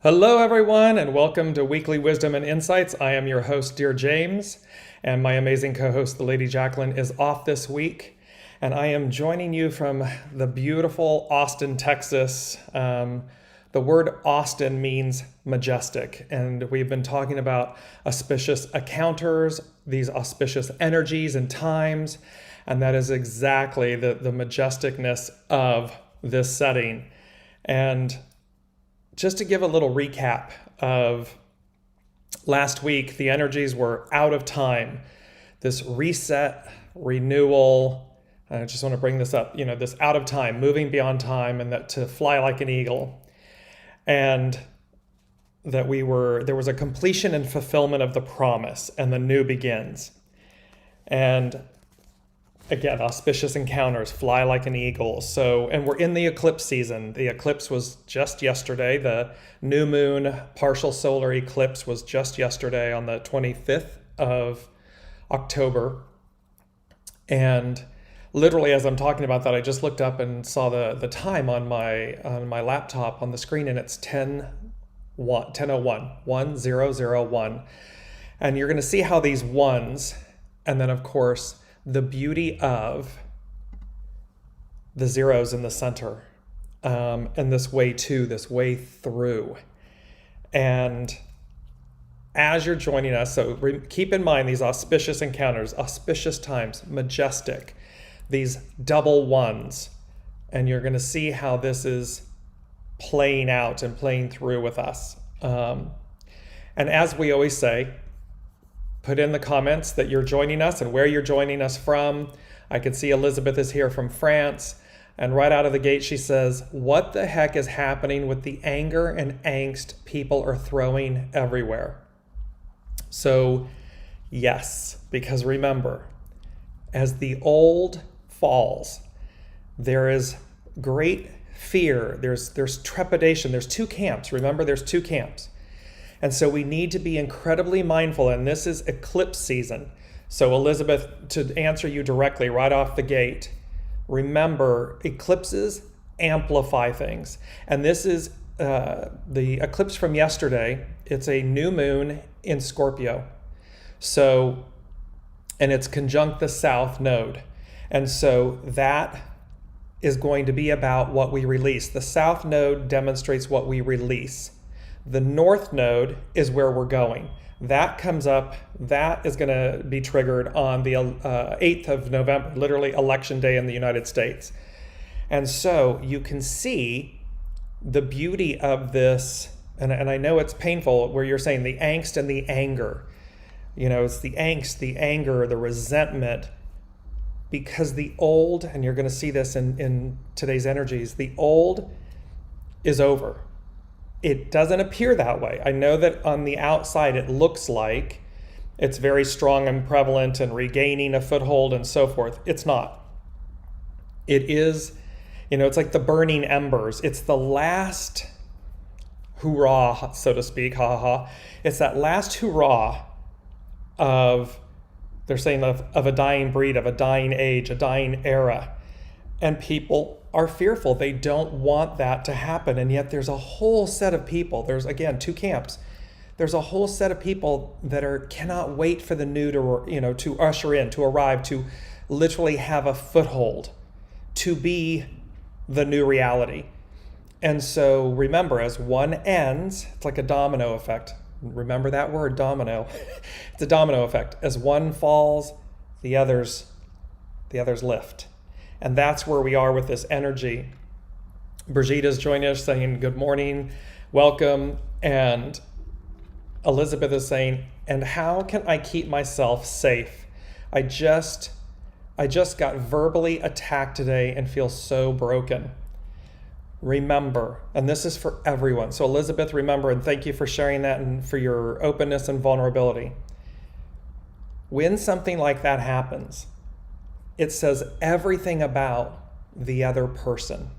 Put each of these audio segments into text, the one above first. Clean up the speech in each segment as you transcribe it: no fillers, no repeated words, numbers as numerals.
Hello, everyone, and welcome to Weekly Wisdom and Insights. I am your host, Dearjames, and my amazing co-host, the Lady Jacqueline, is off this week, and I am joining you from the beautiful Austin, Texas. The word Austin means majestic, and we've been talking about auspicious encounters, these auspicious energies and times, and that is exactly the majesticness of this setting. And just to give a little recap of last week, the energies were out of time. This reset, renewal, I just want to bring this up, this out of time, moving beyond time, and that to fly like an eagle. And that there was a completion and fulfillment of the promise, and the new begins. And again, auspicious encounters, fly like an eagle. And we're in the eclipse season. The eclipse was just yesterday. The new moon partial solar eclipse was just yesterday on the 25th of October. And literally, as I'm talking about that, I just looked up and saw the time on my laptop on the screen, and it's 10:01, 1001. And you're going to see how these ones, and then of course, the beauty of the zeros in the center, and this way through. And as you're joining us, so keep in mind these auspicious encounters, auspicious times, majestic, these double ones, and you're going to see how this is playing out and playing through with us. And as we always say, put in the comments that you're joining us and where you're joining us from. I can see Elizabeth is here from France. And right out of the gate, she says, what the heck is happening with the anger and angst people are throwing everywhere? So yes, because remember, as the old falls, there is great fear. There's trepidation. There's two camps. Remember, there's two camps. And so we need to be incredibly mindful, and this is eclipse season. So Elizabeth, to answer you directly right off the gate, remember, eclipses amplify things. And this is the eclipse from yesterday. It's a new moon in Scorpio. So, and it's conjunct the south node. And so that is going to be about what we release. The south node demonstrates what we release. The north node is where we're going. That comes up, that is going to be triggered on the 8th of November, literally election day in the United States. And so you can see the beauty of this, and I know it's painful where you're saying the angst and the anger. It's the angst, the anger, the resentment, because the old, and you're going to see this in today's energies, the old is over. It doesn't appear that way. I know that on the outside it looks like it's very strong and prevalent and regaining a foothold and so forth. It's not. It is, it's like the burning embers. It's the last hurrah, so to speak, It's that last hurrah of, they're saying of a dying breed, of a dying age, a dying era. And people are fearful. They don't want that to happen. And yet there's a whole set of people. There's, again, two camps. There's a whole set of people that cannot wait for the new to usher in, to arrive, to literally have a foothold, to be the new reality. And so remember, as one ends, it's like a domino effect. Remember that word, domino. It's a domino effect. As one falls, the others lift. And that's where we are with this energy. Brigitta's joining us saying, good morning, welcome. And Elizabeth is saying, and how can I keep myself safe? I just got verbally attacked today and feel so broken. Remember, and this is for everyone. So Elizabeth, remember, and thank you for sharing that and for your openness and vulnerability. When something like that happens, it says everything about the other person.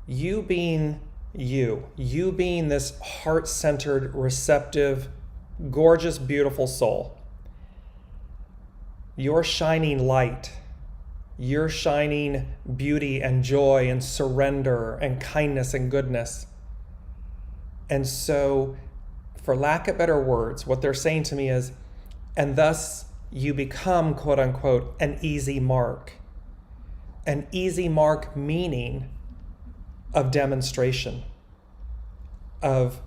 You being you being this heart-centered, receptive, gorgeous, beautiful soul. You're shining light. You're shining beauty and joy and surrender and kindness and goodness. And so, for lack of better words, what they're saying to me is, and thus you become, quote unquote, an easy mark. An easy mark meaning of demonstration, of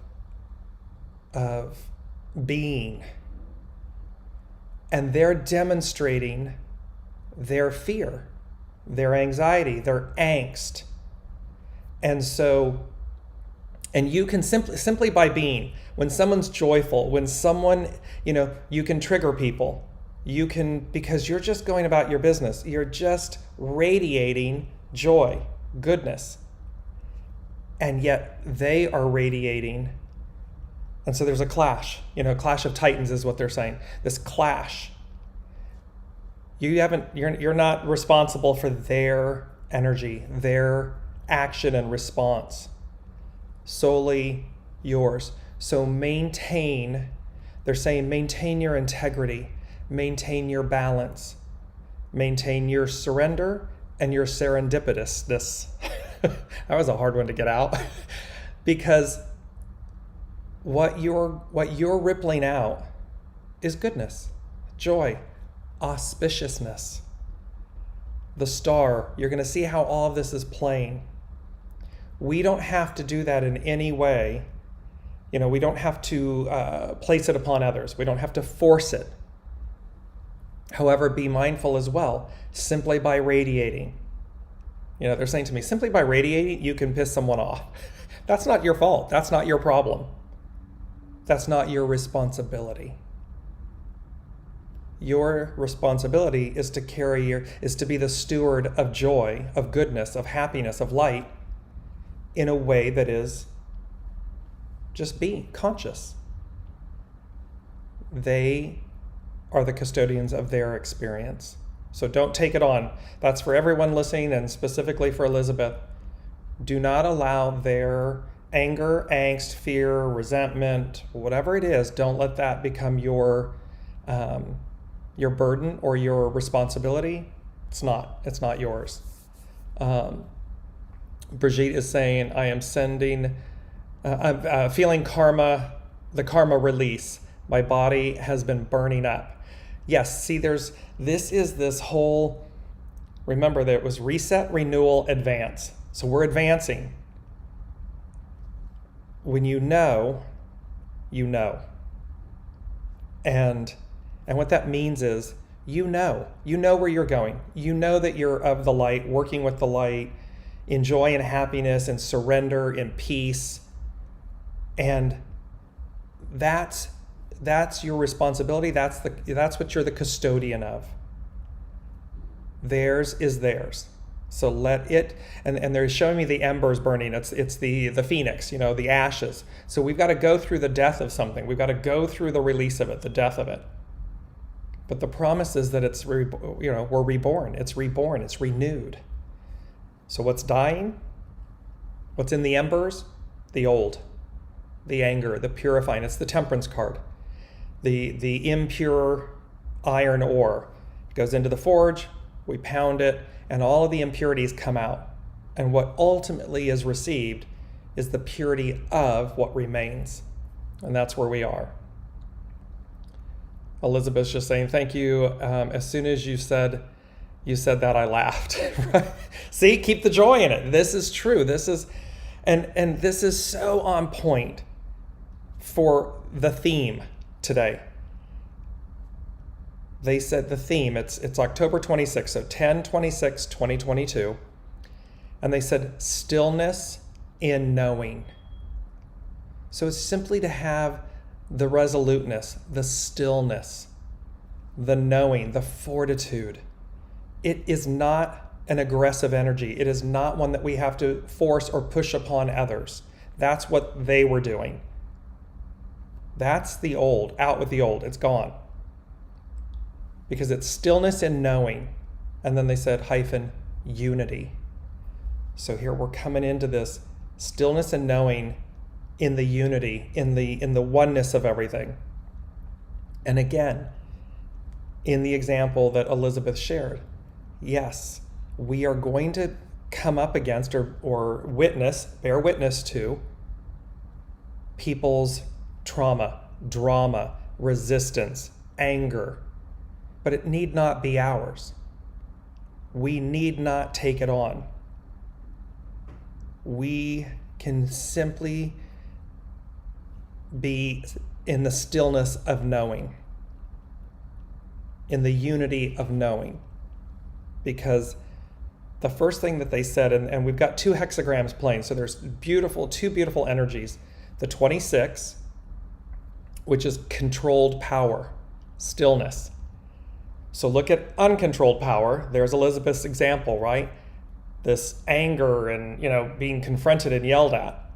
being. And they're demonstrating their fear, their anxiety, their angst. And so, and you can simply by being, when someone's joyful, when someone, you can trigger people. You can, because you're just going about your business. You're just radiating joy, goodness. And yet they are radiating. And so there's a clash, clash of titans is what they're saying. This clash. You're not responsible for their energy, their action and response. Solely yours. So they're saying maintain your integrity, maintain your balance, maintain your surrender and your serendipitousness. That was a hard one to get out because what you're rippling out is goodness, joy, auspiciousness. The star, you're going to see how all of this is playing. We don't have to do that in any way. We don't have to place it upon others. We don't have to force it. However, be mindful as well, simply by radiating. They're saying to me, simply by radiating, you can piss someone off. That's not your fault. That's not your problem. That's not your responsibility. Your responsibility is to be the steward of joy, of goodness, of happiness, of light in a way that is just being conscious. They are the custodians of their experience. So don't take it on. That's for everyone listening and specifically for Elizabeth. Do not allow their anger, angst, fear, resentment, whatever it is, don't let that become your burden or your responsibility. It's not yours. Brigitte is saying, I'm feeling the karma release. My body has been burning up. Yes, see, this whole, remember that it was reset, renewal, advance. So we're advancing. When you know. And what that means is, you know where you're going. You know that you're of the light, working with the light, in joy and happiness and surrender and peace. And that's your responsibility. That's what you're the custodian of. Theirs is theirs. So let it, and they're showing me the embers burning. It's the phoenix, the ashes. So we've got to go through the death of something. We've got to go through the release of it, the death of it. But the promise is that we're reborn. It's reborn. It's renewed. So what's dying? What's in the embers? The old, the anger, the purifying. It's the temperance card. The impure iron ore goes into the forge. We pound it, and all of the impurities come out. And what ultimately is received is the purity of what remains. And that's where we are. Elizabeth's just saying, thank you. As soon as you said that, I laughed. See, keep the joy in it. This is true. This is so on point for the theme today. They said the theme, it's October 26th, so 10/26/2022. And they said stillness in knowing. So it's simply to have the resoluteness, the stillness, the knowing, the fortitude. It is not an aggressive energy. It is not one that we have to force or push upon others. That's what they were doing. That's the old, out with the old, it's gone. Because it's stillness in knowing. And then they said unity. So here we're coming into this stillness and knowing in the unity, in the oneness of everything. And again, in the example that Elizabeth shared, yes, we are going to come up against or bear witness to people's trauma, drama, resistance, anger, but it need not be ours. We need not take it on. We can simply be in the stillness of knowing, in the unity of knowing. Because the first thing that they said, and we've got 2 hexagrams playing, so there's two beautiful energies. The 26, which is controlled power, stillness. So look at uncontrolled power. There's Elizabeth's example, right? This anger and, being confronted and yelled at.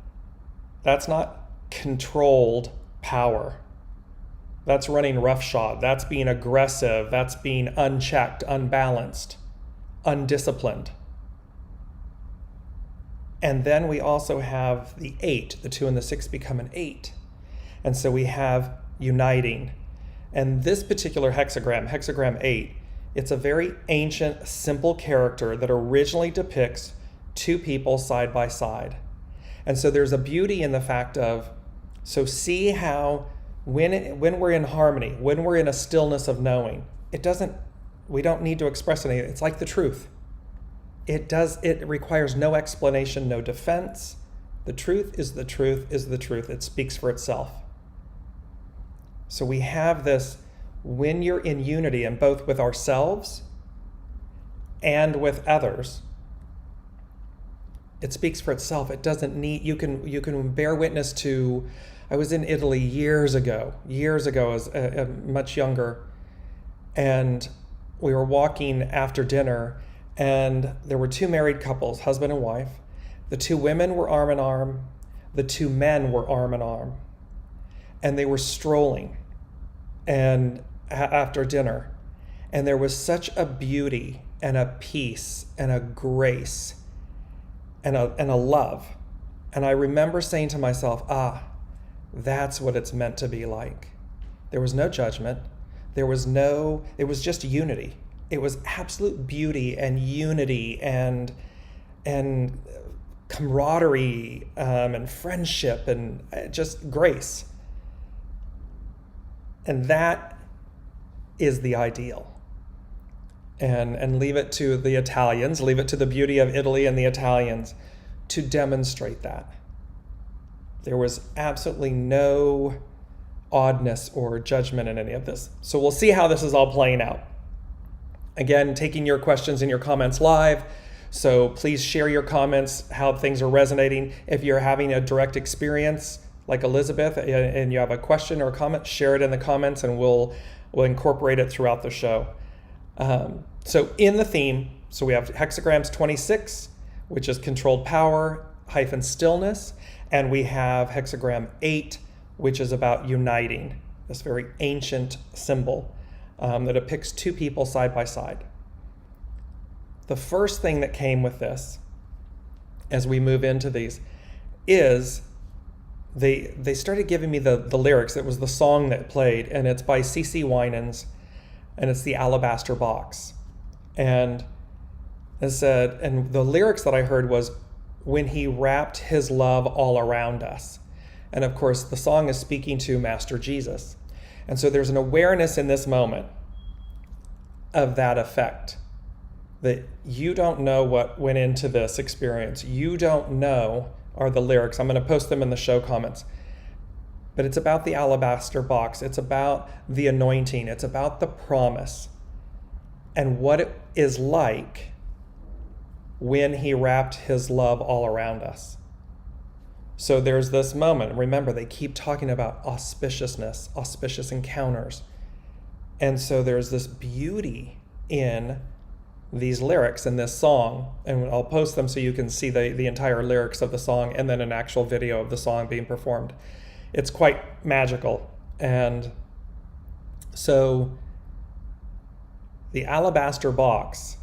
That's not controlled power. That's running roughshod. That's being aggressive. That's being unchecked, unbalanced, undisciplined. And then we also have the 8. The 2 and the 6 become an 8. And so we have uniting. And this particular hexagram, hexagram 8, it's a very ancient, simple character that originally depicts 2 people side by side. And so there's a beauty in the fact of, so see how when we're in harmony, when we're in a stillness of knowing, we don't need to express anything. It's like the truth. It requires no explanation, no defense. The truth is the truth is the truth. It speaks for itself. So we have this, when you're in unity, and both with ourselves and with others, it speaks for itself. It doesn't need, you can bear witness to, I was in Italy years ago as much younger, and we were walking after dinner, and there were 2 married couples, husband and wife. The 2 women were arm in arm. The 2 men were arm in arm. And they were strolling and after dinner. And there was such a beauty and a peace and a grace and a love. And I remember saying to myself, that's what it's meant to be like. There was no judgment. It was just unity. It was absolute beauty and unity and camaraderie and friendship and just grace. And that is the ideal. And leave it to the Italians, leave it to the beauty of Italy and the Italians to demonstrate that. There was absolutely no oddness or judgment in any of this. So we'll see how this is all playing out. Again, taking your questions and your comments live. So please share your comments, how things are resonating. If you're having a direct experience like Elizabeth and you have a question or a comment, share it in the comments and we'll incorporate it throughout the show. So in the theme, so we have hexagrams 26, which is controlled power - stillness, and we have hexagram 8, which is about uniting, this very ancient symbol that depicts 2 people side by side. The first thing that came with this, as we move into these, is they started giving me the lyrics. It was the song that played, and it's by CECE WINANS, and it's the Alabaster Box. And it said, and the lyrics that I heard was, when he wrapped his love all around us. And of course, the song is speaking to Master Jesus. And so there's an awareness in this moment of that effect, that you don't know what went into this experience. You don't know are the lyrics. I'm going to post them in the show comments. But it's about the alabaster box. It's about the anointing. It's about the promise and what it is like when he wrapped his love all around us. So there's this moment. Remember, they keep talking about auspiciousness, auspicious encounters. And so there's this beauty in these lyrics in this song. And I'll post them so you can see the entire lyrics of the song and then an actual video of the song being performed. It's quite magical. And so the alabaster box,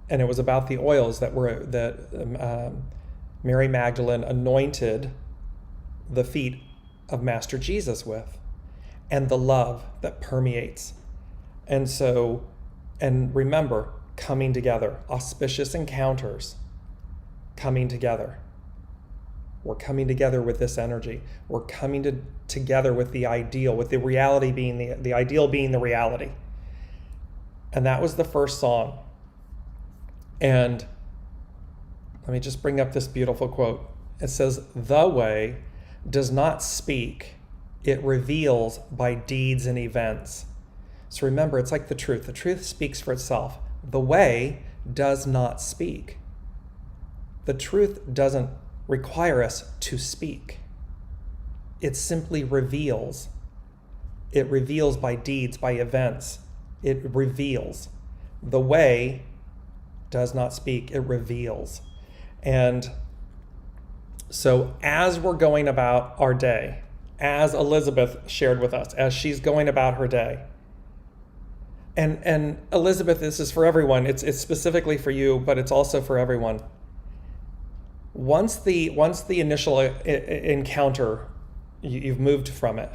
and it was about the oils that Mary Magdalene anointed the feet of Master Jesus with, and the love that permeates. And so, and remember, coming together, auspicious encounters coming together. We're coming together with this energy. We're coming together with the ideal, with the reality being the ideal being the reality. And that was the first song. And let me just bring up this beautiful quote. It says, "The way does not speak, it reveals by deeds and events." So remember, it's like the truth. The truth speaks for itself. The way does not speak. The truth doesn't require us to speak. It simply reveals. It reveals by deeds, by events. It reveals. The way does not speak, it reveals. And so as we're going about our day, as Elizabeth shared with us, as she's going about her day, and Elizabeth, this is for everyone. It's specifically for you, but it's also for everyone. Once the initial encounter, you've moved from it,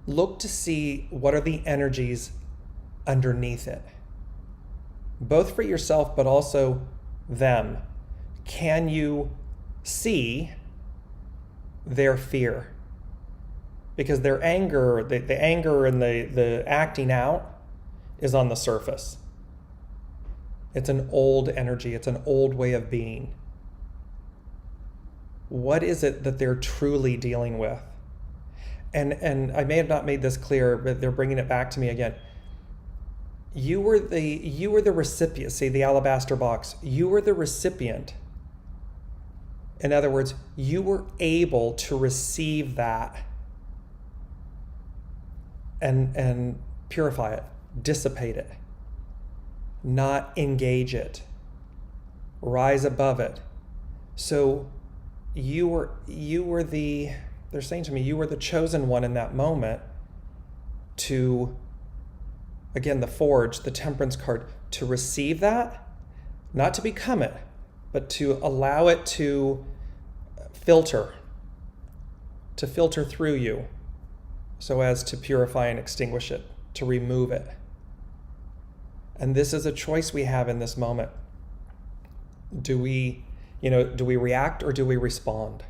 look to see what are the energies underneath it, both for yourself but also them. Can you see their fear? Because their anger, the anger and the acting out is on the surface. It's an old energy. It's an old way of being. What is it that they're truly dealing with? And I may have not made this clear, but they're bringing it back to me again. You were the recipient. See the alabaster box. You were the recipient. In other words, you were able to receive that and purify it, dissipate it, not engage it, rise above it. So you were they're saying to me, you were the chosen one in that moment to, again, the forge, the temperance card, to receive that, not to become it, but to allow it to filter through you so as to purify and extinguish it, to remove it. And this is a choice we have in this moment. Do we react or do we respond?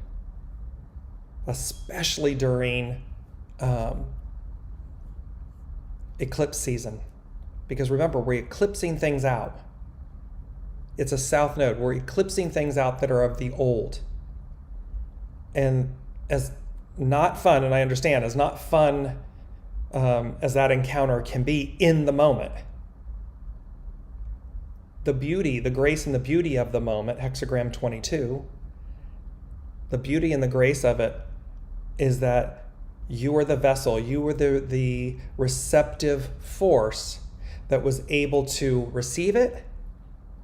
Especially during eclipse season. Because remember, we're eclipsing things out. It's a south node. We're eclipsing things out that are of the old. And as not fun, and I understand, as not fun as that encounter can be in the moment, the beauty, the grace and the beauty of the moment, hexagram 22, the beauty and the grace of it is that you were the vessel, you were the receptive force that was able to receive it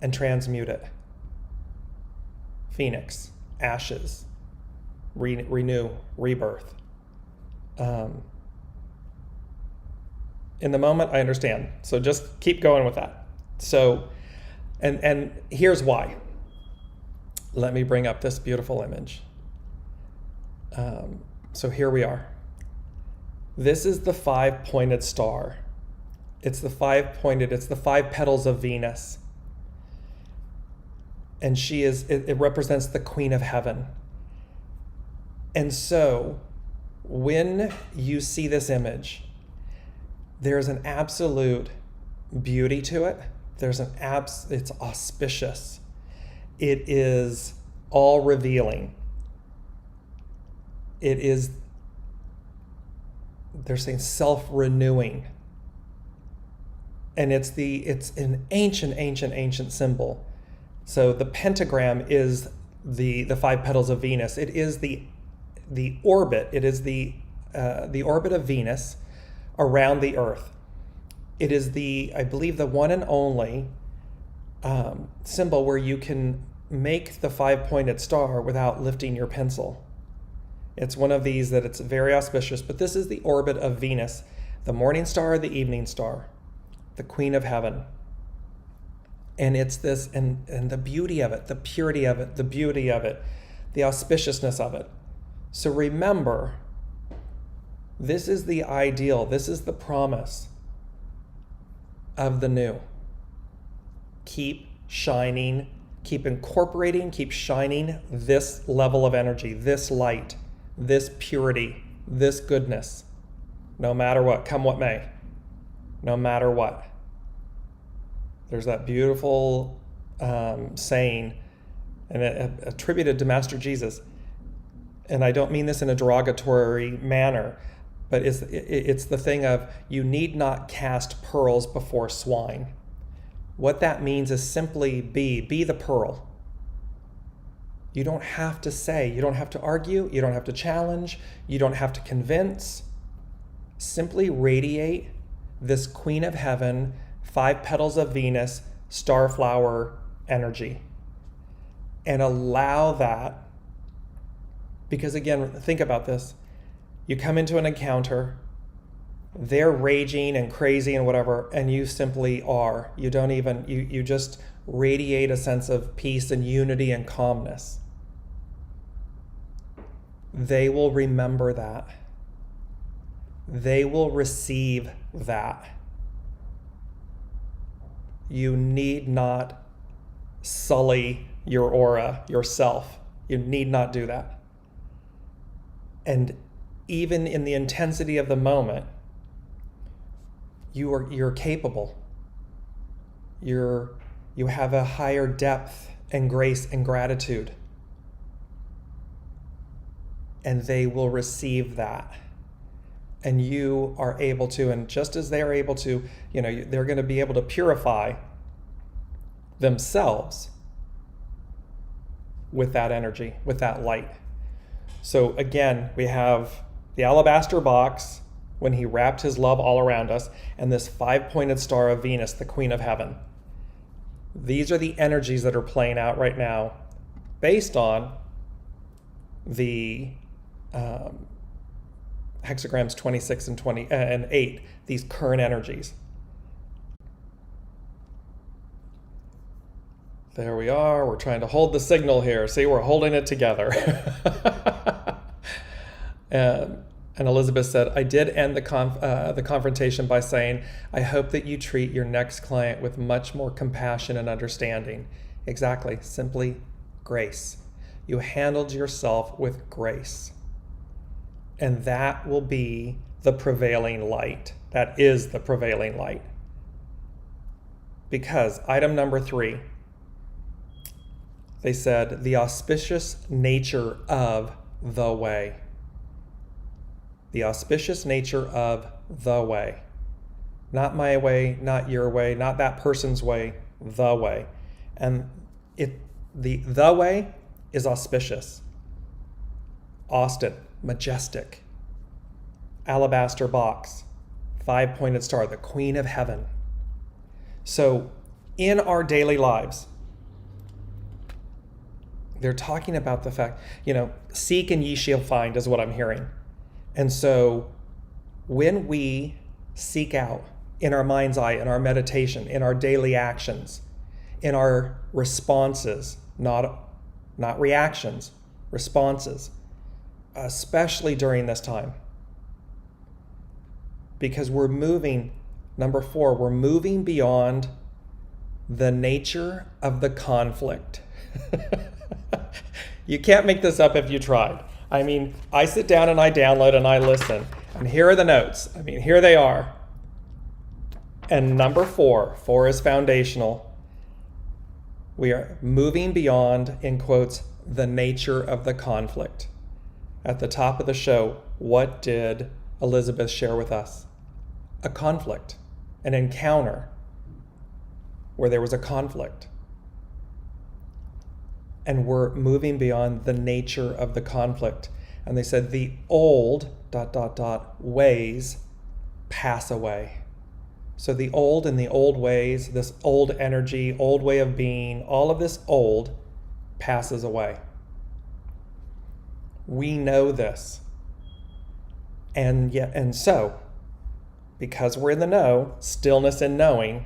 and transmute it. Phoenix, ashes, renew, rebirth. In the moment, I understand. So just keep going with that. So, and here's why. Let me bring up this beautiful image. So here we are. This is the 5-pointed star. It's the 5 petals of Venus. And it represents the Queen of Heaven. And so when you see this image, there's an absolute beauty to it. It's auspicious. It is all revealing. It is, they're saying, self-renewing. And it's an ancient symbol. So the pentagram is the 5 petals of Venus. It is the orbit. It is the orbit of Venus around the Earth. It is I believe, the one and only symbol where you can make the 5-pointed star without lifting your pencil. It's one of these that it's very auspicious, but this is the orbit of Venus, the morning star, the evening star, the Queen of Heaven. And it's this, and the beauty of it, the purity of it, the beauty of it, the auspiciousness of it. So remember, this is the ideal, this is the promise of the new. Keep shining Keep incorporating, keep shining this level of energy, this light, this purity, this goodness, no matter what, come what may, no matter what. There's that beautiful saying, and attributed to Master Jesus, and I don't mean this in a derogatory manner, but it's the thing of, you need not cast pearls before swine. What that means is simply be the pearl. You don't have to say, you don't have to argue, you don't have to challenge, you don't have to convince. Simply radiate this Queen of Heaven, 5 petals of Venus, starflower energy. And allow that, because again, think about this. You come into an encounter, they're raging and crazy and whatever, and you simply are. You don't even, you just radiate a sense of peace and unity and calmness. They will remember that. They will receive that. You need not sully your aura yourself. You need not do that. And even in the intensity of the moment, you're capable. You have a higher depth and grace and gratitude. And they will receive that. And you are able to, and just as they are able to, they're going to be able to purify themselves with that energy, with that light. So again, we have the alabaster box when he wrapped his love all around us, and this 5-pointed star of Venus, the Queen of Heaven. These are the energies that are playing out right now based on the hexagrams 26 and 8, these current energies. There we are. We're trying to hold the signal here. See, we're holding it together. And Elizabeth said, I did end the confrontation by saying, I hope that you treat your next client with much more compassion and understanding. Exactly. Simply grace. You handled yourself with grace. And that will be the prevailing light. That is the prevailing light. Because item number 3, they said, the auspicious nature of the way. The auspicious nature of the way. Not my way, not your way, not that person's way, the way. And the way is auspicious. Austin, majestic. Alabaster box, 5-pointed star, the Queen of Heaven. So in our daily lives, they're talking about the fact, seek and ye shall find is what I'm hearing. And so when we seek out in our mind's eye, in our meditation, in our daily actions, in our responses, not reactions, responses, especially during this time, because we're moving, number 4, we're moving beyond the nature of the conflict. You can't make this up if you tried. I mean, I sit down and I download and I listen. And here are the notes. I mean, here they are. And number 4 is foundational. We are moving beyond, in quotes, the nature of the conflict. At the top of the show, what did Elizabeth share with us? A conflict, an encounter where there was a conflict. And we're moving beyond the nature of the conflict. And they said the old ... ways pass away. So the old and the old ways, this old energy, old way of being, all of this old passes away. We know this. And so, because we're in the know, stillness in knowing,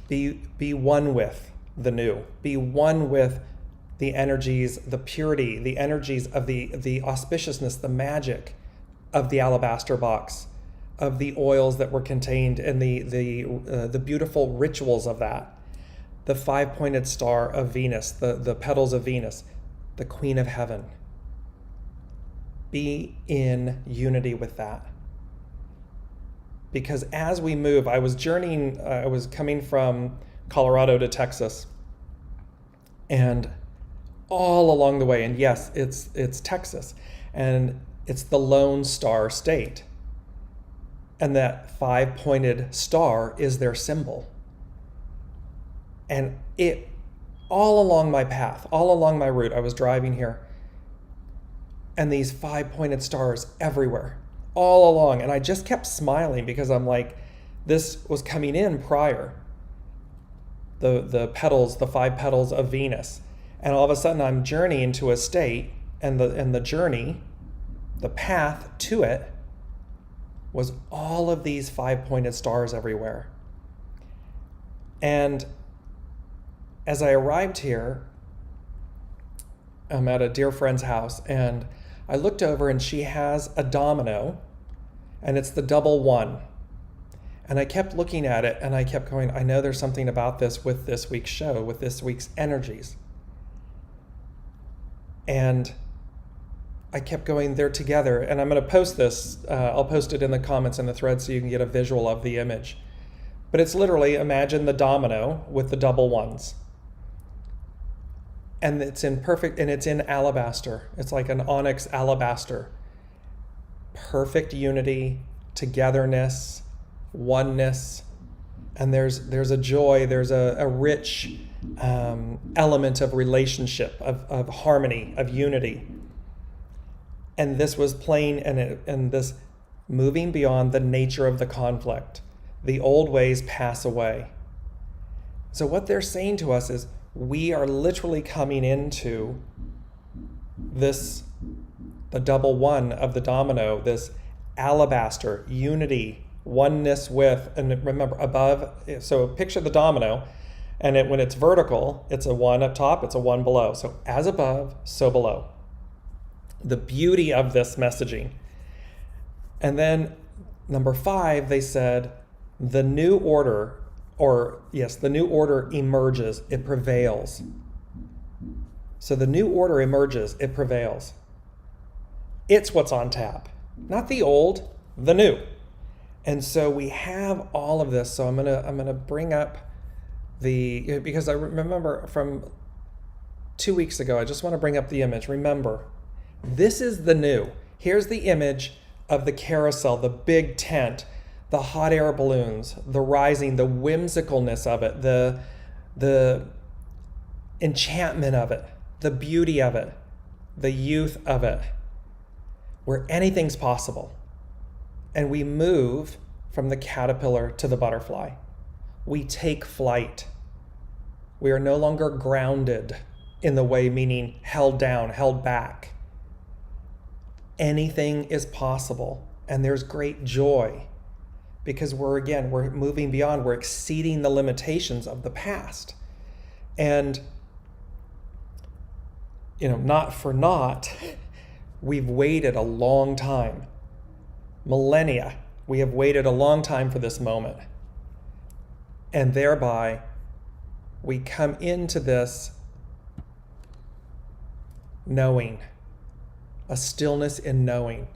be one with the new. Be one with the energies, the purity, the energies of the auspiciousness, the magic of the alabaster box, of the oils that were contained, and the beautiful rituals of that. the 5-pointed star of Venus, the petals of Venus, the Queen of Heaven. Be in unity with that. Because as we move, I was journeying, I was coming from Colorado to Texas, and all along the way, and yes, it's Texas, and it's the Lone Star State. And that 5-pointed star is their symbol. And it, all along my path, all along my route, I was driving here, and these 5-pointed stars everywhere, all along. And I just kept smiling because I'm like, this was coming in prior. The petals, the 5 petals of Venus. And all of a sudden I'm journeying to a state, and the journey, the path to it, was all of these 5-pointed stars everywhere. And as I arrived here, I'm at a dear friend's house, and I looked over, and she has a domino, and it's the double 1. And I kept looking at it, and I kept going, I know there's something about this with this week's show, with this week's energies. And I kept going, they're together. And I'm going to post this. I'll post it in the comments in the thread so you can get a visual of the image. But it's literally, imagine the domino with the double 1s. And it's in perfect, and it's in alabaster. It's like an onyx alabaster. Perfect unity, togetherness, oneness. And there's a joy, there's a rich element of relationship, of harmony, of unity. And this was plain, and this moving beyond the nature of the conflict. The old ways pass away. So what they're saying to us is, we are literally coming into this, the double 1 of the domino, this alabaster, unity, oneness with, and remember, above, so picture the domino, and when it's vertical, it's a 1 up top, it's a 1 below. So as above, so below. The beauty of this messaging. And then number 5, they said, the new order, the new order emerges, it prevails. So the new order emerges, it prevails. It's what's on tap, not the old, the new. And so we have all of this. So I'm gonna bring up because I remember from 2 weeks ago, I just want to bring up the image. Remember, this is the new. Here's the image of the carousel, the big tent, the hot air balloons, the rising, the whimsicalness of it, the enchantment of it, the beauty of it, the youth of it, where anything's possible. And we move from the caterpillar to the butterfly. We take flight. We are no longer grounded in the way, meaning held down, held back. Anything is possible, and there's great joy. Because we're moving beyond, we're exceeding the limitations of the past. And, not for naught, we've waited a long time. Millennia, we have waited a long time for this moment. And thereby, we come into this knowing, a stillness in knowing,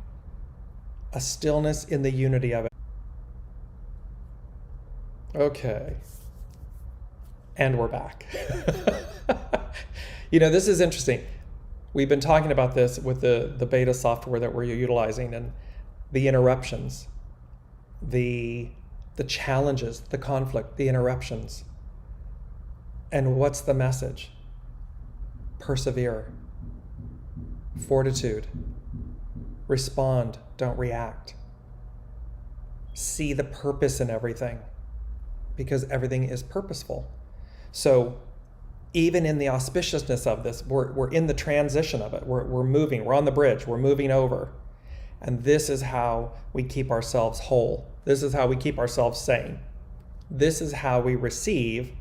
a stillness in the unity of it. Okay. And we're back. This is interesting. We've been talking about this with the beta software that we're utilizing, and the interruptions, the challenges, the conflict, the interruptions. And what's the message? Persevere. Fortitude. Respond, don't react. See the purpose in everything, because everything is purposeful. So even in the auspiciousness of this, we're in the transition of it. We're moving, we're on the bridge, we're moving over. And this is how we keep ourselves whole. This is how we keep ourselves sane. This is how we receive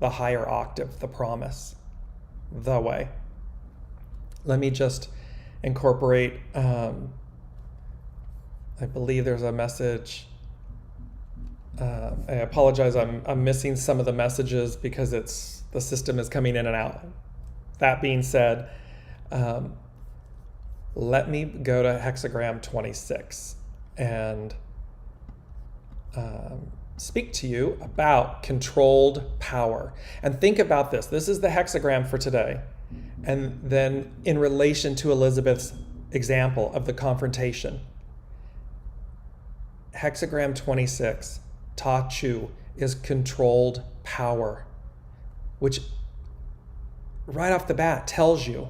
the higher octave, the promise, the way. Let me just incorporate, I believe there's a message I apologize, I'm missing some of the messages because the system is coming in and out. That being said, let me go to hexagram 26 and speak to you about controlled power. And think about this. This is the hexagram for today. And then in relation to Elizabeth's example of the confrontation, hexagram 26, Ta Chu, is controlled power, which right off the bat tells you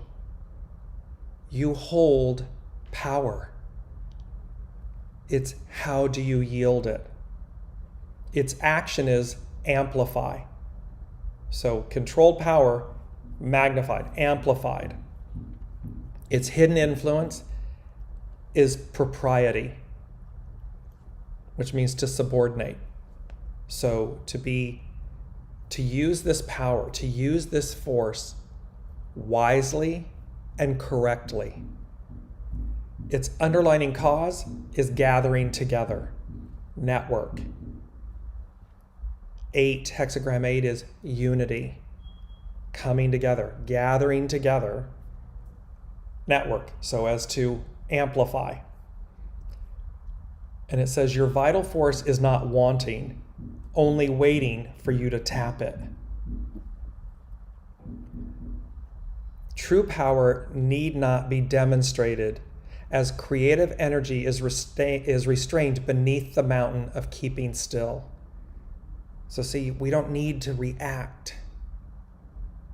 you hold power. It's how do you yield it? Its action is amplify. So controlled power, magnified, amplified. Its hidden influence is propriety, which means to subordinate. So to use this power, to use this force wisely and correctly. Its underlining cause is gathering together, network. 8, hexagram 8 is unity, coming together, gathering together, network, so as to amplify. And it says your vital force is not wanting, only waiting for you to tap it. True power need not be demonstrated, as creative energy is restrained beneath the mountain of keeping still. So see, we don't need to react,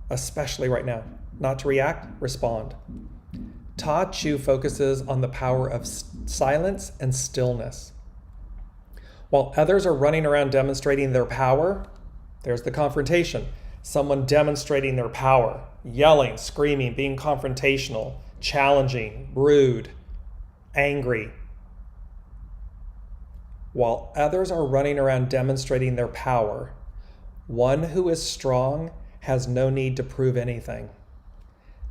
especially right now. Not to react, respond. Ta Chu focuses on the power of silence and stillness. While others are running around demonstrating their power, there's the confrontation. Someone demonstrating their power, yelling, screaming, being confrontational, challenging, rude, angry. While others are running around demonstrating their power, one who is strong has no need to prove anything.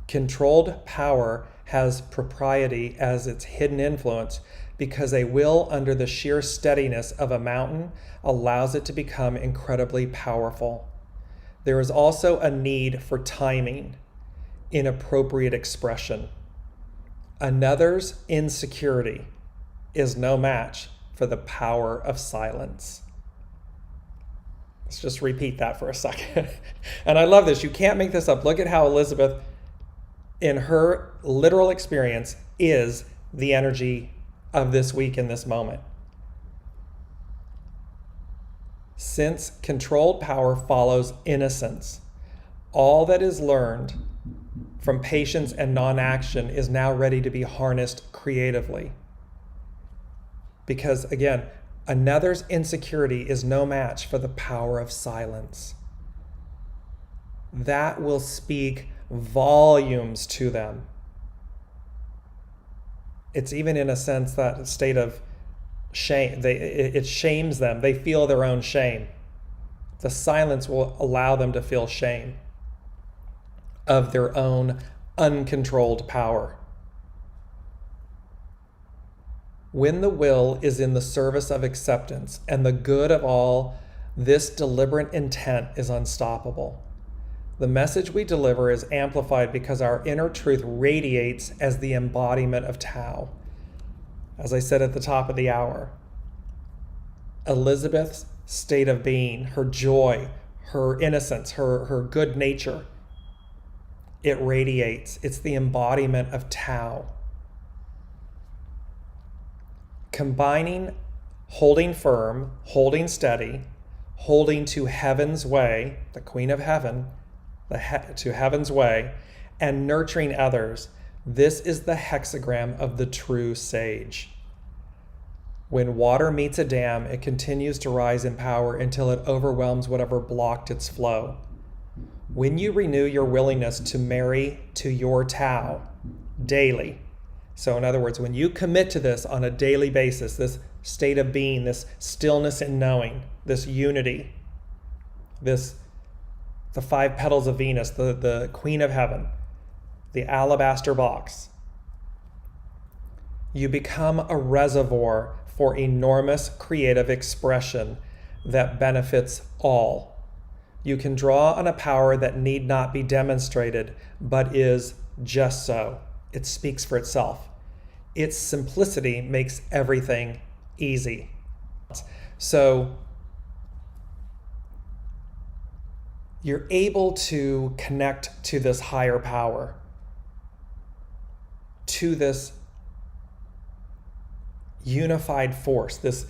Controlled power has propriety as its hidden influence because a will under the sheer steadiness of a mountain allows it to become incredibly powerful. There is also a need for timing in appropriate expression. Another's insecurity is no match for the power of silence. Let's just repeat that for a second. And I love this. You can't make this up. Look at how Elizabeth, in her literal experience, is the energy of this week in this moment. Since controlled power follows innocence, all that is learned from patience and non-action is now ready to be harnessed creatively. Because again, another's insecurity is no match for the power of silence. That will speak volumes to them. It's even in a sense that state of shame. It shames them. They feel their own shame. The silence will allow them to feel shame of their own uncontrolled power. When the will is in the service of acceptance and the good of all, this deliberate intent is unstoppable. The message we deliver is amplified because our inner truth radiates as the embodiment of Tao. As I said at the top of the hour, Elizabeth's state of being, her joy, her innocence, her good nature, it radiates. It's the embodiment of Tao. Combining holding firm, holding steady, holding to heaven's way, the Queen of Heaven, to heaven's way, and nurturing others, this is the hexagram of the true sage. When water meets a dam, it continues to rise in power until it overwhelms whatever blocked its flow. When you renew your willingness to marry to your Tao daily, so in other words, when you commit to this on a daily basis, this state of being, this stillness in knowing, this unity, the 5 petals of Venus, the Queen of Heaven, the alabaster box, you become a reservoir for enormous creative expression that benefits all. You can draw on a power that need not be demonstrated, but is just so. It speaks for itself. Its simplicity makes everything easy. So you're able to connect to this higher power, to this unified force, this,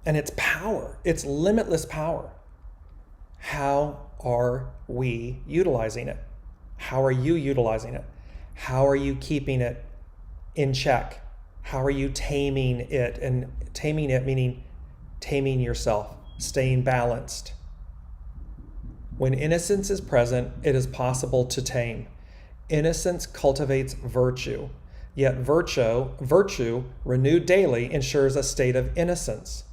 and its power, its limitless power. How are we utilizing it? How are you utilizing it? How are you keeping it in check? How are you taming it? And taming it meaning taming yourself, staying balanced. When innocence is present, it is possible to tame. Innocence cultivates virtue, yet virtue renewed daily ensures a state of innocence.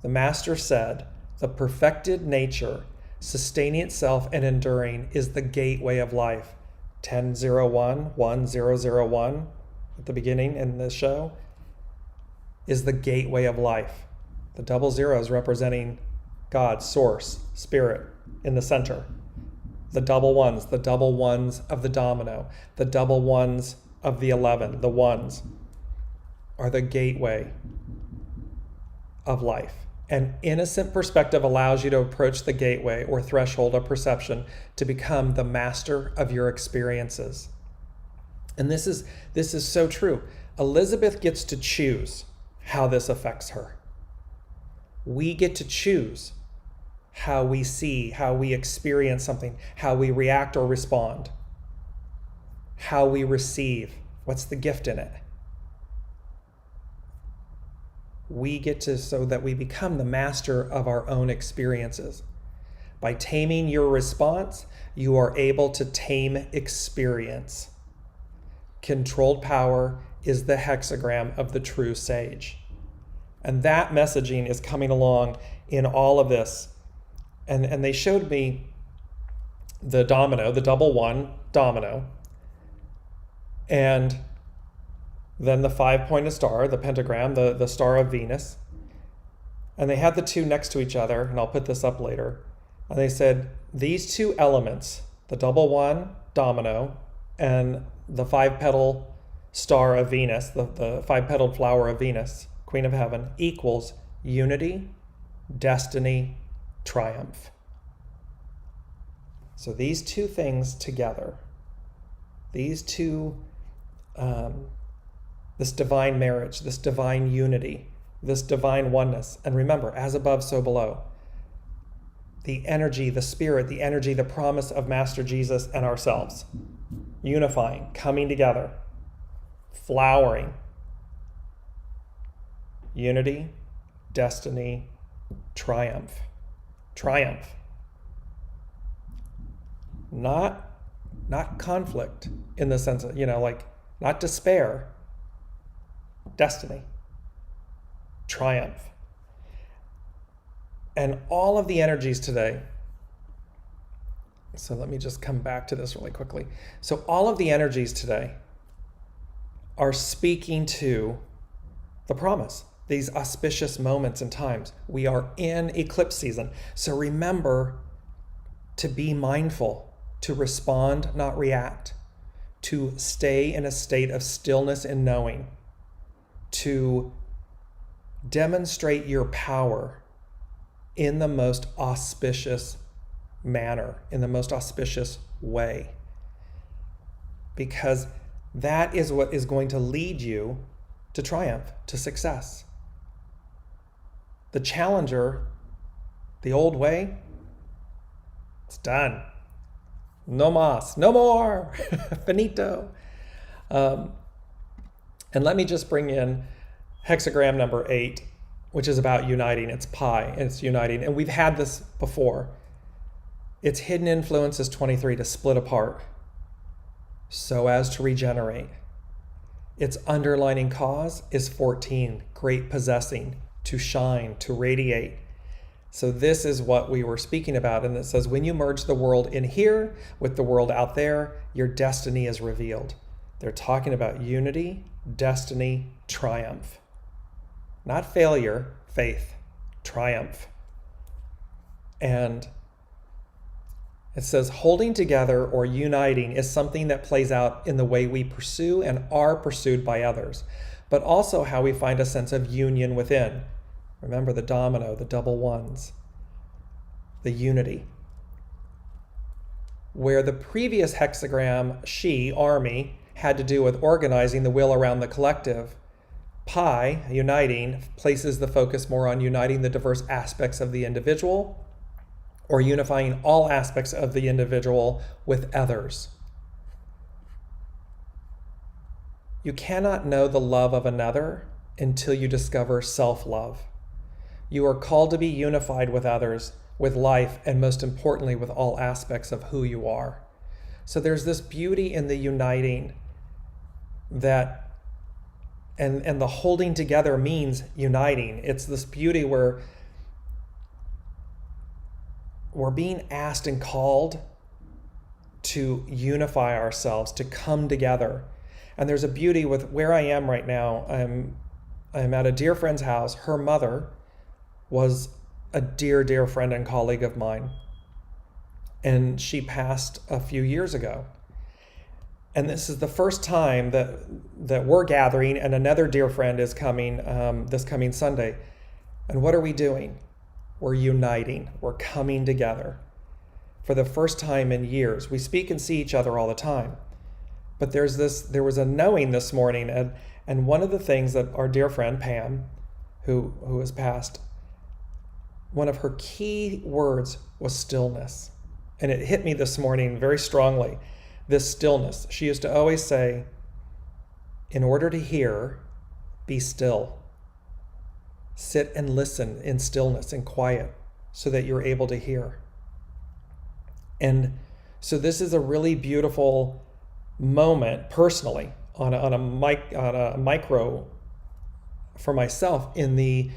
The Master said, the perfected nature, sustaining itself and enduring, is the gateway of life. 1001, 1001, at the beginning in this show, is the gateway of life. The double zeros representing God, source, spirit in the center. The double ones of the domino, the double ones of the 11, the ones, are the gateway of life. An innocent perspective allows you to approach the gateway or threshold of perception to become the master of your experiences. And this is so true. Elizabeth gets to choose how this affects her. We get to choose how we see, how we experience something, how we react or respond, how we receive, what's the gift in it. We get to, so that we become the master of our own experiences. By taming your response, you are able to tame experience. Controlled power is the hexagram of the true sage. And that messaging is coming along in all of this. And they showed me the domino, the double one domino, and then the 5-pointed star, the pentagram, the star of Venus. And they had the two next to each other, and I'll put this up later. And they said, these two elements, the double one domino and the 5-petal star of Venus, the 5-petaled flower of Venus, Queen of Heaven, equals unity, destiny, triumph. So these two things together, these two, this divine marriage, this divine unity, this divine oneness. And remember, as above, so below. The energy, the spirit, the energy, the promise of Master Jesus and ourselves. Unifying, coming together, flowering. Unity, destiny, triumph. Triumph. Not conflict in the sense of, like not despair. Destiny. Triumph. And all of the energies today, so let me just come back to this really quickly. So all of the energies today are speaking to the promise, these auspicious moments and times. We are in eclipse season. So remember to be mindful, to respond, not react, to stay in a state of stillness and knowing, to demonstrate your power in the most auspicious manner, in the most auspicious way. Because that is what is going to lead you to triumph, to success. The challenger, the old way, it's done. No mas, no more, finito. And let me just bring in hexagram number 8, which is about uniting. It's pi, and it's uniting. And we've had this before. Its hidden influence is 23, to split apart so as to regenerate. Its underlining cause is 14, great possessing, to shine, to radiate. So this is what we were speaking about. And it says, when you merge the world in here with the world out there, your destiny is revealed. They're talking about unity, destiny, triumph. Not failure, faith. triumph. And it says, holding together or uniting is something that plays out in the way we pursue and are pursued by others, but also how we find a sense of union within. Remember the domino, the double ones, the unity. Where the previous hexagram, she, army, had to do with organizing the will around the collective, pi, uniting, places the focus more on uniting the diverse aspects of the individual, or unifying all aspects of the individual with others. You cannot know the love of another until you discover self-love. You are called to be unified with others, with life, and most importantly, with all aspects of who you are. So there's this beauty in the uniting that, and the holding together means uniting. It's this beauty where we're being asked and called to unify ourselves, to come together. And there's a beauty with where I am right now. I'm at a dear friend's house. Her mother was a dear, dear friend and colleague of mine. And she passed a few years ago. And this is the first time that we're gathering, and another dear friend is coming this coming Sunday. And what are we doing? We're uniting. We're coming together for the first time in years. We speak and see each other all the time. But there was a knowing this morning, and one of the things that our dear friend Pam, who has passed, one of her key words was stillness. And it hit me this morning very strongly, this stillness. She used to always say, in order to hear, be still. Sit and listen in stillness and quiet so that you're able to hear. And so this is a really beautiful moment personally on a micro for myself in the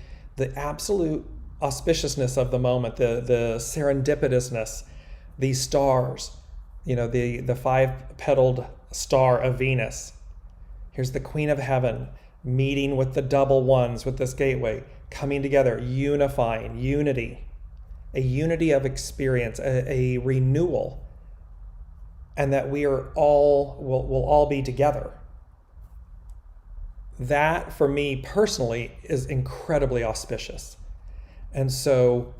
absolute auspiciousness of the moment, the serendipitousness, these stars, the five-petaled star of Venus. Here's the Queen of Heaven meeting with the double ones with this gateway, coming together, unifying, unity, a unity of experience, a renewal, and that we are all will all be together. That, for me personally, is incredibly auspicious. And so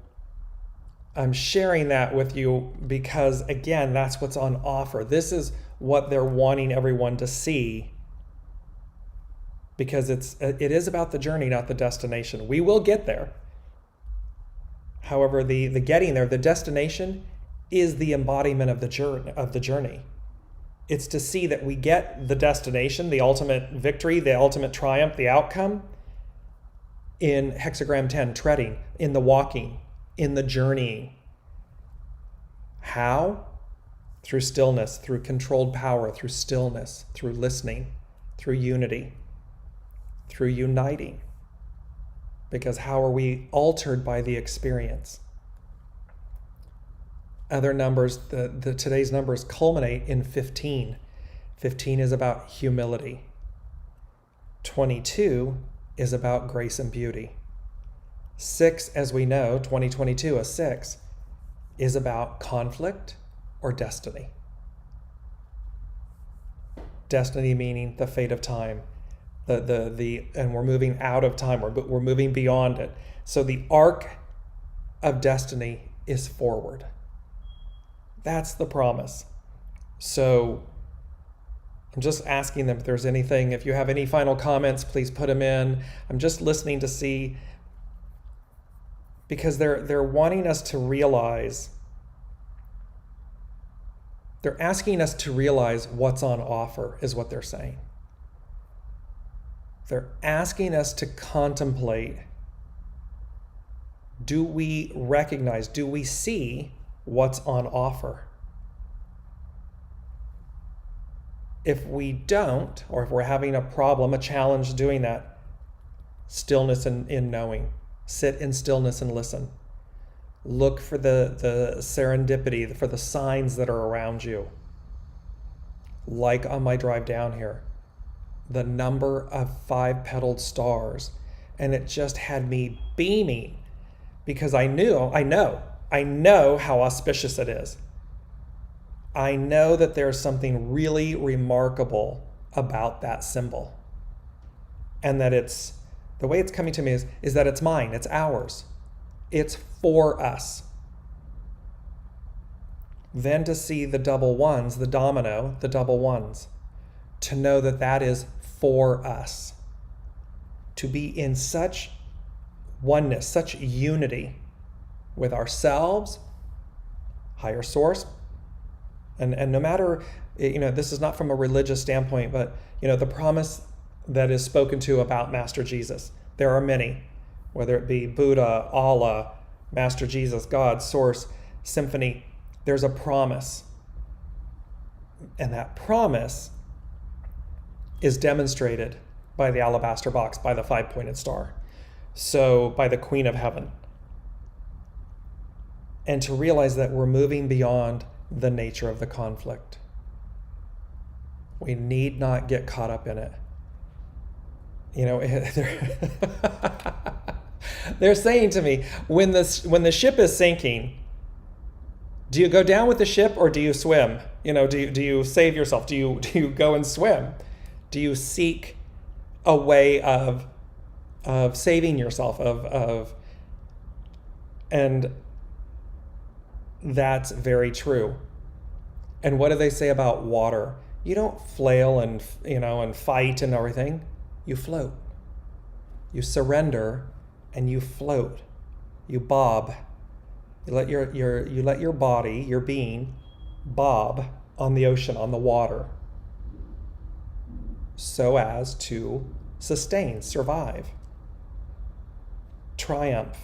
I'm sharing that with you because, again, that's what's on offer. This is what they're wanting everyone to see, because it is about the journey, not the destination. We will get there. However, the getting there, the destination, is the embodiment of the journey. It's to see that we get the destination, the ultimate victory, the ultimate triumph, the outcome, in hexagram 10, treading, in the walking, in the journeying. How? Through stillness, through controlled power, through stillness, through listening, through unity, through uniting. Because how are we altered by the experience? Other numbers, today's numbers culminate in 15. 15 is about humility. 22 is about grace and beauty. 6, as we know, 2022, a 6, is about conflict or destiny. Destiny meaning the fate of time. And we're moving out of time, we're moving beyond it. So the arc of destiny is forward. That's the promise. So I'm just asking them if there's anything, if you have any final comments, please put them in. I'm just listening to see, because they're wanting us to realize, they're asking us to realize what's on offer, is what they're saying. They're asking us to contemplate, do we recognize, do we see what's on offer? If we don't, or if we're having a problem, a challenge doing that, stillness in knowing. Sit in stillness and listen. Look for the serendipity, for the signs that are around you. Like on my drive down here, the number of 5-petaled stars, and it just had me beaming. because I know how auspicious it is. I know that there's something really remarkable about that symbol. And that the way it's coming to me is that it's mine, it's ours. It's for us. Then to see the double ones, the domino, the double ones, to know that that is for us. To be in such oneness, such unity with ourselves, higher source, and no matter, this is not from a religious standpoint, but the promise that is spoken to about Master Jesus. There are many, whether it be Buddha, Allah, Master Jesus, God, Source, Symphony. There's a promise. And that promise is demonstrated by the alabaster box, by the 5-pointed star. So by the Queen of Heaven. And to realize that we're moving beyond the nature of the conflict. We need not get caught up in it. They're saying to me, when the ship is sinking, do you go down with the ship or do you swim? Do you save yourself? Do you go and swim? Do you seek a way of saving yourself and that's very true. And what do they say about water? You don't flail and fight and everything. You float. You surrender and you float. You bob. You let your body, your being, bob on the ocean, on the water, so as to sustain, survive, triumph.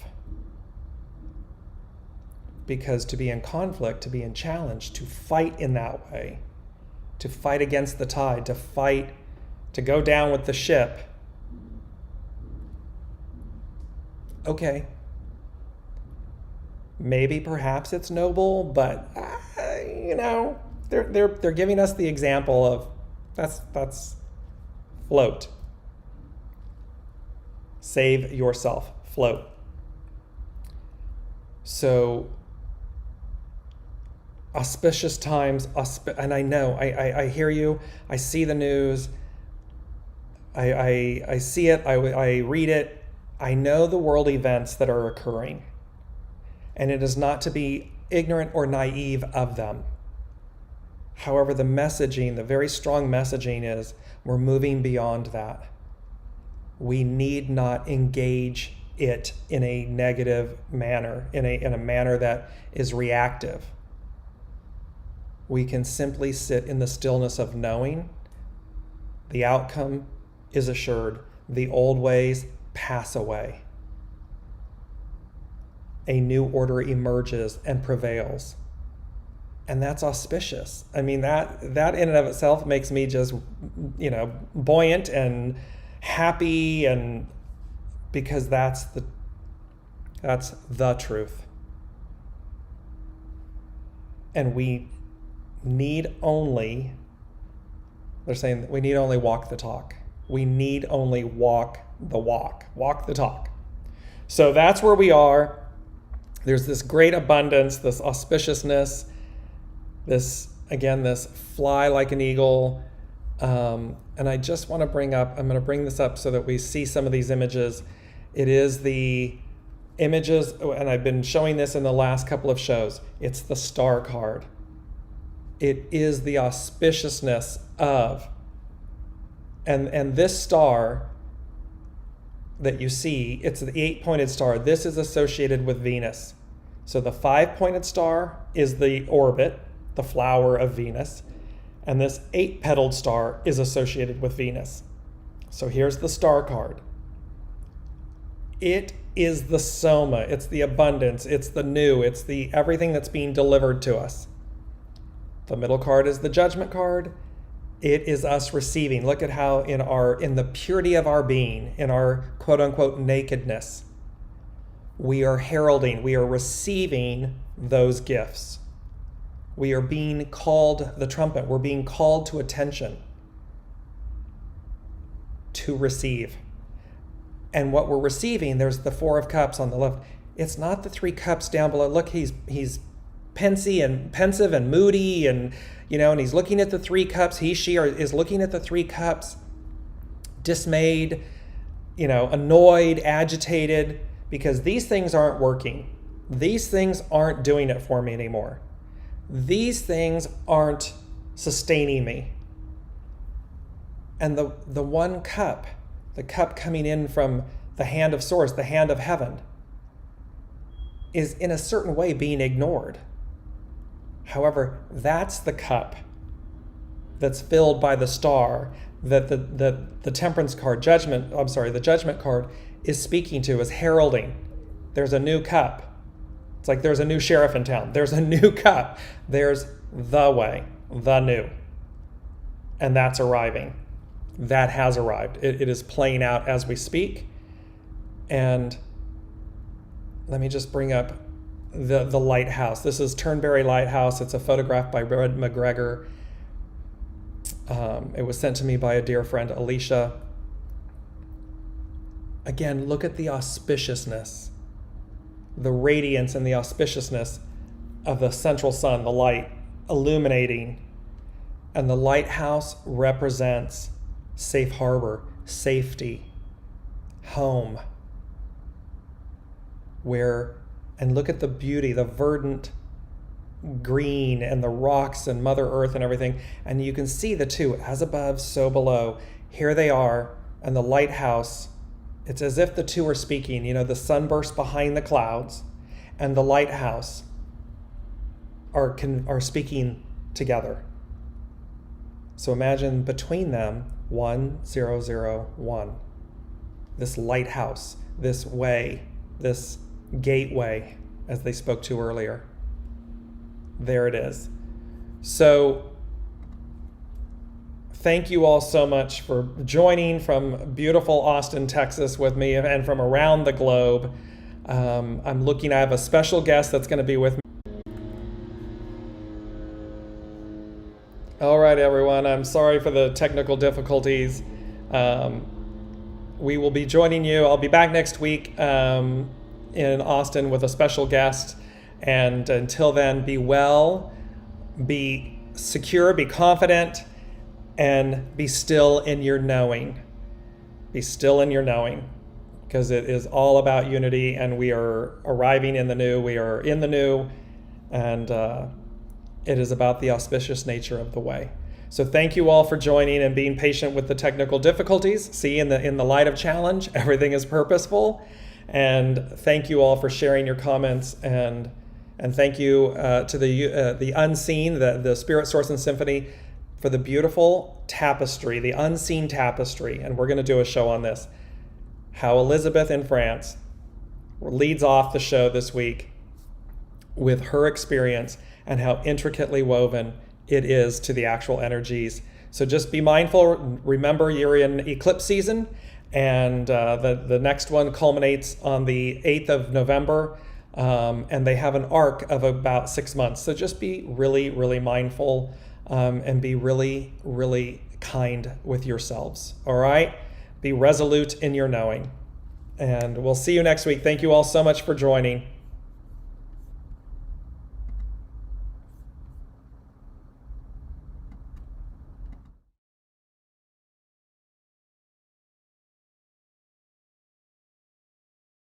Because to be in conflict, to be in challenge, to fight in that way, to fight against the tide, to go down with the ship. Okay. Maybe perhaps it's noble, but they're giving us the example of that's float. Save yourself, float. So auspicious times, and I know, I hear you, I see the news, I see it, I read it, I know the world events that are occurring, and it is not to be ignorant or naive of them. However, the messaging, the very strong messaging is, we're moving beyond that. We need not engage it in a negative manner, in a manner that is reactive. We can simply sit in the stillness of knowing the outcome is assured. The old ways pass away. A new order emerges and prevails. And that's auspicious. I mean, that in and of itself makes me just, buoyant and happy, and because that's the truth. And we need only, they're saying we need only walk the talk. We need only walk the talk. So that's where we are. There's this great abundance, this auspiciousness, this fly like an eagle. And I just want to I'm going to bring this up so that we see some of these images. It is the images, and I've been showing this in the last couple of shows. It's the star card. It is the auspiciousness of, and this star that you see, it's the 8-pointed star. This is associated with Venus. So the 5-pointed star is the orbit, the flower of Venus, and this 8-petaled star is associated with Venus. So here's the star card. It is the soma, it's the abundance, it's the new, it's the everything that's being delivered to us. The middle card is the judgment card. It is us receiving. Look at how in the purity of our being, in our quote unquote nakedness, we are heralding, we are receiving those gifts. We are being called the trumpet. We're being called to attention to receive. And what we're receiving, there's the 4 of Cups on the left. It's not the three cups down below. Look, he's pensive and moody, and and he's looking at the three cups. She is looking at the three cups, dismayed, annoyed, agitated, because these things aren't working. These things aren't doing it for me anymore. These things aren't sustaining me. And the one cup, the cup coming in from the hand of Source, the hand of heaven, is in a certain way being ignored. However, that's the cup that's filled by the star that the temperance card, the judgment card is speaking to, is heralding. There's a new cup. It's like there's a new sheriff in town. There's a new cup. There's the way, the new. And that's arriving. That has arrived. It is playing out as we speak. And let me just bring up the lighthouse. This is Turnberry Lighthouse. It's a photograph by Red McGregor. It was sent to me by a dear friend, Alicia. Again, look at the auspiciousness, the radiance and the auspiciousness of the central sun, the light illuminating. And the lighthouse represents safe harbor, safety, home. And look at the beauty, the verdant green and the rocks and Mother Earth and everything. And you can see the two, as above, so below. Here they are, and the lighthouse, it's as if the two are speaking. The sunburst behind the clouds and the lighthouse are speaking together. So imagine between them, 1001. This lighthouse, this way, this gateway, as they spoke to earlier. There it is. So thank you all so much for joining from beautiful Austin, Texas with me, and from around the globe. I have a special guest that's going to be with me. All right, everyone, I'm sorry for the technical difficulties. We will be joining you. I'll be back next week in Austin with a special guest. And until then, be well, be secure, be confident, and be still in your knowing. Be still in your knowing, because it is all about unity, and we are arriving in the new. We are in the new, and it is about the auspicious nature of the way. So thank you all for joining and being patient with the technical difficulties. See, in the light of challenge, everything is purposeful. And thank you all for sharing your comments, and thank you to the unseen, the Spirit, Source, and Symphony for the beautiful tapestry, the unseen tapestry. And we're going to do a show on this. How Elizabeth in France leads off the show this week with her experience and how intricately woven it is to the actual energies. So just be mindful. Remember, you're in eclipse season, and the next one culminates on the 8th of November. And they have an arc of about 6 months. So just be really, really mindful, and be really, really kind with yourselves. All right? Be resolute in your knowing. And we'll see you next week. Thank you all so much for joining.